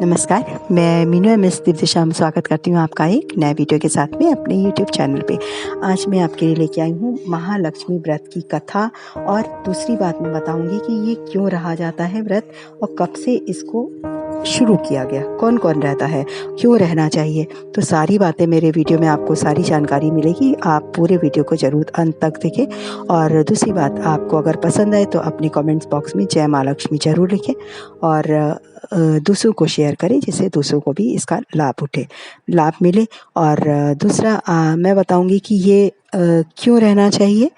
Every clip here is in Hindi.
नमस्कार, मैं मीनू एमएस दिव्यश्याम स्वागत करती हूँ आपका एक नए वीडियो के साथ में अपने यूट्यूब चैनल पे। आज मैं आपके लिए लेके आई हूँ महालक्ष्मी व्रत की कथा और दूसरी बात मैं बताऊँगी कि ये क्यों रहा जाता है व्रत और कब से इसको शुरू किया गया, कौन कौन रहता है, क्यों रहना चाहिए। तो सारी बातें मेरे वीडियो में आपको सारी जानकारी मिलेगी। आप पूरे वीडियो को ज़रूर अंत तक देखें। और दूसरी बात, आपको अगर पसंद आए तो अपने कमेंट्स बॉक्स में जय माँ लक्ष्मी ज़रूर लिखें और दूसरों को शेयर करें जिससे दूसरों को भी इसका लाभ मिले। और दूसरा मैं बताऊंगी कि ये क्यों रहना चाहिए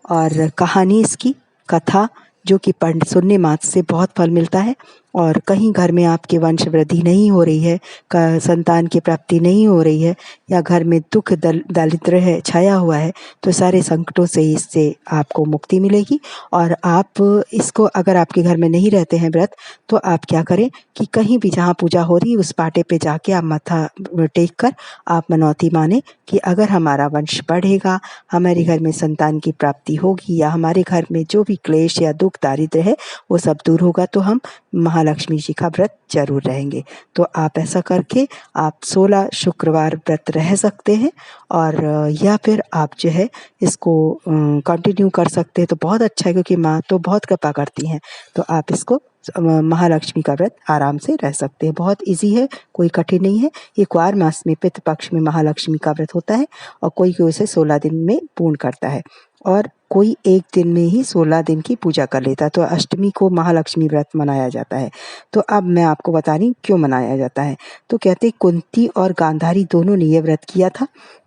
और कहानी इसकी कथा जो कि पढ़ सुनने मात्र से बहुत फल मिलता है। और कहीं घर में आपके वंश वृद्धि नहीं हो रही है, संतान की प्राप्ति नहीं हो रही है या घर में दुख दारिद्र्य है छाया हुआ है, तो सारे संकटों से इससे आपको मुक्ति मिलेगी। और आप इसको अगर आपके घर में नहीं रहते हैं व्रत, तो आप क्या करें कि कहीं भी जहाँ पूजा हो रही उस पाटे पे जाके आप माथा टेक कर आप मनौती माने कि अगर हमारा वंश बढ़ेगा, हमारे घर में संतान की प्राप्ति होगी या हमारे घर में जो भी क्लेश या दुख दारिद्र्य है वो सब दूर होगा, तो हम महालक्ष्मी जी का व्रत जरूर रहेंगे। तो आप ऐसा करके आप 16 शुक्रवार व्रत रह सकते हैं और या फिर आप जो है इसको कंटिन्यू कर सकते हैं तो बहुत अच्छा है, क्योंकि माँ तो बहुत कृपा करती हैं। तो आप इसको महालक्ष्मी का व्रत आराम से रह सकते हैं। बहुत इजी है, कोई कठिन नहीं है। ये क्वार मास में पितृ पक्ष में महालक्ष्मी का व्रत होता है और कोई उसे 16 दिन में पूर्ण करता है और कोई एक दिन में ही 16 दिन की पूजा कर लेता है। तो अष्टमी को महालक्ष्मी व्रत मनाया जाता है। तो अब मैं आपको बता रही हूँ क्यों मनाया जाता है। तो कहते कुंती और गांधारी दोनों ने यह व्रत किया था।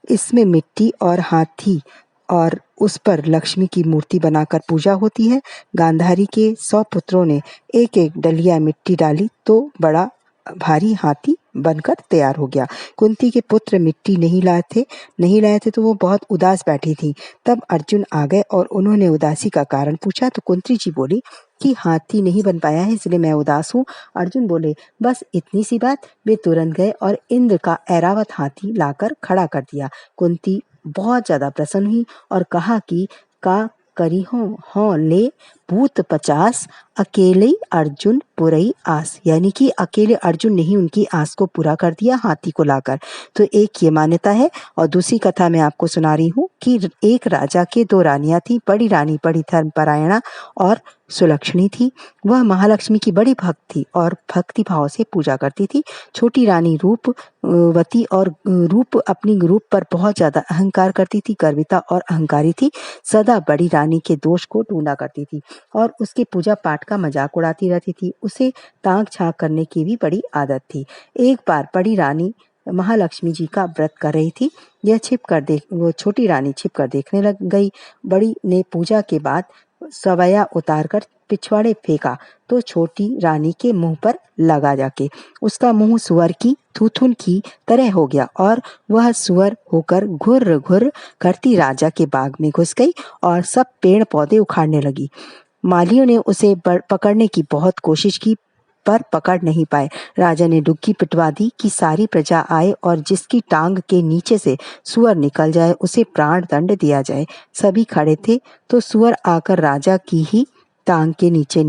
इसमें मिट्टी और हाथी और उस पर लक्ष्मी की मूर्ति बनाकर पूजा होती है। गांधारी के 100 पुत्रों ने एक एक डलिया मिट्टी डाली तो बड़ा भारी हाथी बनकर तैयार हो गया। कुंती के पुत्र मिट्टी नहीं लाए थे तो वो बहुत उदास बैठी थी। तब अर्जुन आ गए और उन्होंने उदासी का कारण पूछा तो कुंती जी बोली कि हाथी नहीं बन पाया है इसलिए मैं उदास हूँ। अर्जुन बोले बस इतनी सी बात। वे तुरंत गए और इंद्र का ऐरावत हाथी लाकर खड़ा कर दिया। कुंती बहुत ज्यादा प्रसन्न हुई और कहा कि का करी हो ले भूत 50 अकेले अर्जुन पुरई आस, यानी कि अकेले अर्जुन ने ही उनकी आस को पूरा कर दिया हाथी को लाकर। तो एक ये मान्यता है। और दूसरी कथा मैं आपको सुना रही हूँ कि एक राजा के 2 रानियां थी। बड़ी रानी बड़ी धर्मपरायणा और सुलक्षणी थी। वह महालक्ष्मी की बड़ी भक्त थी और भक्ति भाव से पूजा करती थी। छोटी रानी रूपवती और अपनी रूप पर बहुत ज्यादा अहंकार करती थी, गर्विता और अहंकारी थी। सदा बड़ी रानी के दोष को ढूंढा करती थी और उसके पूजा पाठ का मजाक उड़ाती रहती थी। उसे ताक झांक करने की भी बड़ी आदत थी। एक बार बड़ी रानी महालक्ष्मी जी का व्रत कर रही थी। वो छोटी रानी छिप कर देखने लग गई। बड़ी ने पूजा के बाद सवैया उतारकर पिछवाड़े फेंका तो छोटी रानी के मुंह पर लगा जाके। उसका मुंह सुअर की थूथुन की तरह हो गया और वह सुअर होकर घुर्र घुर्र करती राजा के बाग में घुस गई और सब पेड़ पौधे उखाड़ने लगी। मालियों ने उसे पकड़ने की बहुत कोशिश की पर पकड़ नहीं पाए। राजा ने डुग्गी पिटवा दी कि सारी प्रजा आए और जिसकी टांग के नीचे से सुअर निकल जाए उसे प्राण दंड दिया जाए। सभी खड़े थे तो सुअर आकर राजा की ही टांग के नीचे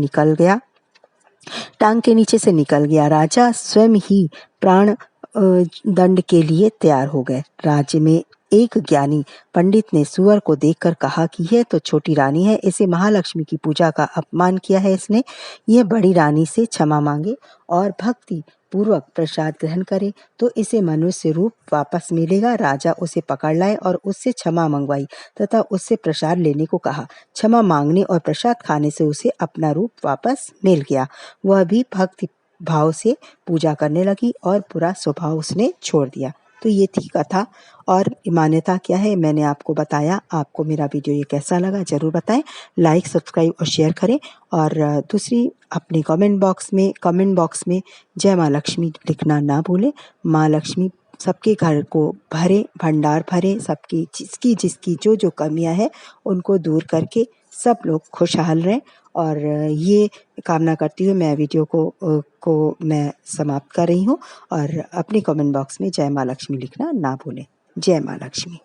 से निकल गया। राजा स्वयं ही प्राण दंड के लिए तैयार हो गए। राज्य में एक ज्ञानी पंडित ने सुअर को देखकर कहा कि यह तो छोटी रानी है, इसे महालक्ष्मी की पूजा का अपमान किया है इसने। यह बड़ी रानी से क्षमा मांगे और भक्ति पूर्वक प्रसाद ग्रहण करे तो इसे मनुष्य रूप वापस मिलेगा। राजा उसे पकड़ लाए और उससे क्षमा मंगवाई तथा उससे प्रसाद लेने को कहा। क्षमा मांगने और प्रसाद खाने से उसे अपना रूप वापस मिल गया। वह भी भक्ति भाव से पूजा करने लगी और बुरा स्वभाव उसने छोड़ दिया। तो ये थी कथा और मान्यता क्या है मैंने आपको बताया। आपको मेरा वीडियो ये कैसा लगा जरूर बताएं। लाइक सब्सक्राइब और शेयर करें। और दूसरी अपने कमेंट बॉक्स में जय माँ लक्ष्मी लिखना ना भूलें। माँ लक्ष्मी सबके घर को भरे, भंडार भरे, सबकी जिसकी जो कमियां है उनको दूर करके सब लोग खुशहाल रहें। और ये कामना करती हूँ मैं वीडियो को मैं समाप्त कर रही हूँ। और अपने कमेंट बॉक्स में जय माँ लक्ष्मी लिखना ना भूलें। जय माँ लक्ष्मी।